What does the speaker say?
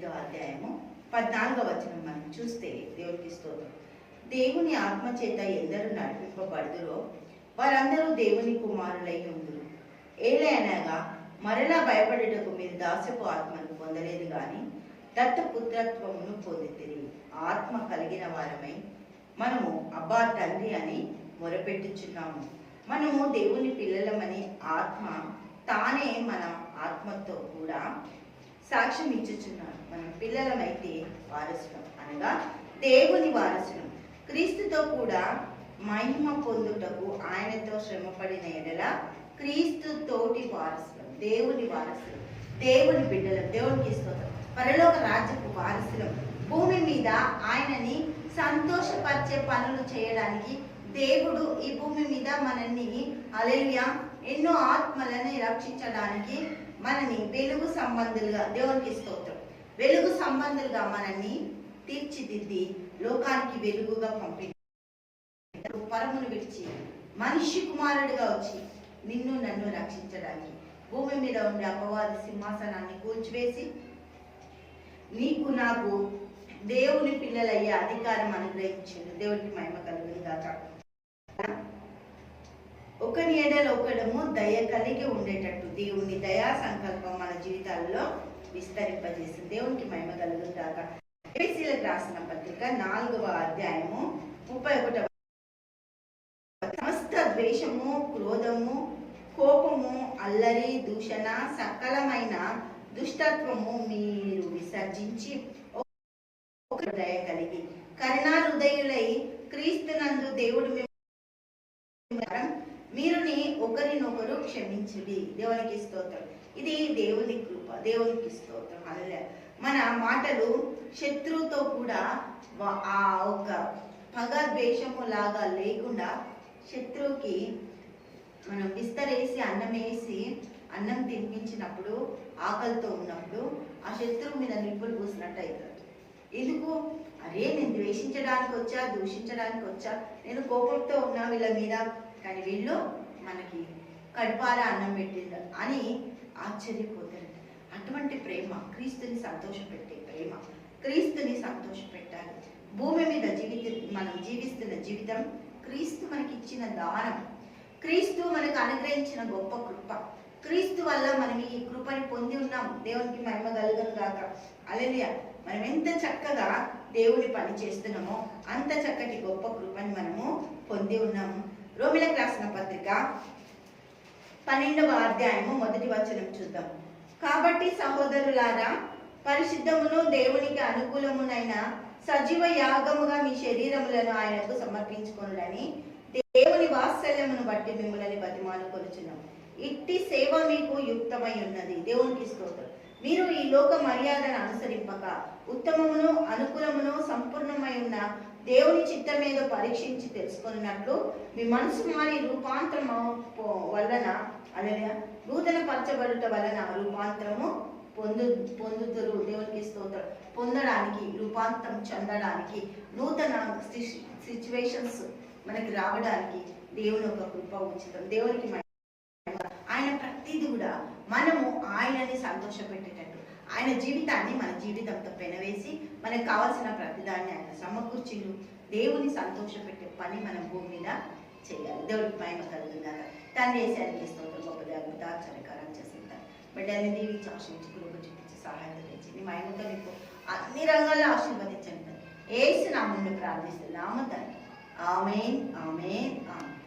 8వ అధ్యాయము 14వ వచనం మనం చూస్తే దేవునికి స్తోత్రం. దేవుని ఆత్మ చేత ఎందరూ నడిపింపబడుదురో వారందరూ దేవుని కుమారులై ఉందురు. ఏలయనగా మరలా భయపడుటకు మీరు దాస్యపు ఆత్మను పొందలేదు గాని దత్తపుత్రత్వమును పొందితిరి. ఆత్మ కలిగిన వారమై మనము అబ్బా తండ్రి అని మొరపెట్టుచున్నాము. మనము దేవుని పిల్లలమని ఆత్మ తానే మన ఆత్మతో కూడా సాక్ష్యం ఇచ్చుచున్నాడు. మనం పిల్లలమైతే వారసులం, అనగా దేవుని వారసులం. క్రీస్తుతో కూడా మహిమ పొందుటకు ఆయనతో శ్రమపడిన ఎడల క్రీస్తు తోటి వారసులం, దేవుని వారసులం, దేవుని బిడ్డలం, దేవునికి స్తోత్రం. పరలోక రాజ్యపు వారసులం. భూమి మీద ఆయనని సంతోషపరిచే పనులు చేయడానికి దేవుడు ఈ భూమి మీద మనల్ని హల్లెలూయా ఎన్నో ఆత్మలని రక్షించడానికి మనని వెలుగు సంబంధులుగా, దేవునికి స్తోత్రం, వెలుగు సంబంధులుగా మనల్ని తీర్చిదిద్ది లోకానికి వెలుగుగా పంపి పరమును విడిచి మనిషి కుమారుడిగా వచ్చి నిన్ను నన్ను రక్షించడానికి భూమి మీద ఉండే అపవాది సింహాసనాన్ని కూల్చివేసి నీకు నాకు దేవుని పిల్లలయ్యే అధికారం అనుగ్రహించింది. దేవుడికి మహిమ కలుగును గాక. ఒకని ఎడల ఒకడము దయ కలిగి ఉండేటట్టు దేవుని దయా సంకల్పం మన జీవితాల్లో విస్తరింపజేసింది. దేవునికి మహిమ కలుగును గాక. ఎఫెసీయులకు రాసిన పత్రిక 4వ అధ్యాయము 31వ సమస్త ద్వేషము, క్రోధము, కోపము, అల్లరి, దూషణ, సకలమైన దుష్టత్వము మీరు విసర్జించి దయ కలిగి కరుణా హృదయులై క్రీస్తునందు దేవుడు మీరుని ఒకరినొకరు క్షమించుడి. దేవునికి స్తోత్రం. ఇది దేవుని కృప, దేవునికి స్తోత్రం. హల్లెలూయా. మన మాటలు శత్రువుతో కూడా ఆ ఒక పగ ద్వేషము లాగా లేకుండా శత్రువుకి మనం విస్తరేసి అన్నం వేసి అన్నం తినిపించినప్పుడు, ఆకలితో ఉన్నప్పుడు ఆ శత్రువు మీద నిప్పులు పూసినట్టు అవుతుంది. ఎందుకు? అరే నేను ద్వేషించడానికి వచ్చా, దూషించడానికి వచ్చా, నేను కోపంతో ఉన్నా వీళ్ళ మీద, కానీ వీళ్ళు మనకి కడుపారా అన్నం పెట్టింది అని ఆశ్చర్యపోతారు. అటువంటి ప్రేమ క్రీస్తుని సంతోషపెట్టే ప్రేమ. క్రీస్తుని సంతోషపెట్టాలి. భూమి మీద మనం జీవిస్తున్న జీవితం క్రీస్తు మనకి ఇచ్చిన దానం, క్రీస్తు మనకు అనుగ్రహించిన గొప్ప కృప. క్రీస్తు వల్ల మనం ఈ కృపని పొంది ఉన్నాం. దేవునికి మహిమ కలుగును గాక. హల్లెలూయా. మనం ఎంత చక్కగా దేవుని పని చేస్తున్నామో అంత చక్కటి గొప్ప కృపని మనము పొంది ఉన్నాము. రోమీయులకు రాసిన పత్రిక 12వ అధ్యాయము 1వ వచనం చూద్దాం. కాబట్టి సహోదరులారా, పరిశుద్ధమును దేవునికి అనుకూలమునైన సజీవ యాగముగా మీ శరీరములను ఆయనకు సమర్పించుకొనుడని దేవుని వాత్సల్యమును బట్టి మిమ్మల్ని బతిమాలుకొనుచున్నాం. ఇట్టి సేవ మీకు యుక్తమై ఉన్నది. దేవునికి స్తోత్రం. మీరు ఈ లోక మర్యాదను అనుసరింపక ఉత్తమమును అనుకూలమును సంపూర్ణమై ఉన్న దేవుని చిత్తమేదో పరీక్షించి తెలుసుకున్నట్లు మీ మనసు మారి రూపాంతరము వలన అలాగే నూతన పరచబడుట వలన రూపాంతరము పొందుతురు. దేవునికి స్తోత్రం. పొందడానికి, రూపాంతరం చెందడానికి, నూతన సిచ్యువేషన్స్ మనకి రావడానికి దేవుని ఒక కృప ఉచితం. దేవునికి ఆయన ప్రతిదీ కూడా మనము ఆయనని సంతోషపెట్టేటట్టు ఆయన జీవితాన్ని మన జీవితంతో పెనవేసి మనకు కావాల్సిన ప్రతిదాన్ని ఆయన సమకూర్చిండు. దేవుని సంతోషపెట్టే పని మనం భూమి మీద చేయాలి. దేవుడికి మహిమ కలుగుతుందాక తండ్రి యేసయ్యకి స్తోత్రం. గొప్ప జాగ్రత్త ఆశ్చర్యకారం చేస్తుంటారు. బిడ్డల్ని దీవించి ఆశ్రయించి కృప చూపించి సహాయం తెచ్చి నీ మహిమతో మీకు అన్ని రంగాల్లో ఆశీర్వదించండి. యేసు నామములో ప్రార్థిస్తున్నాము తండ్రి. ఆమేన్, ఆమేన్, ఆమేన్.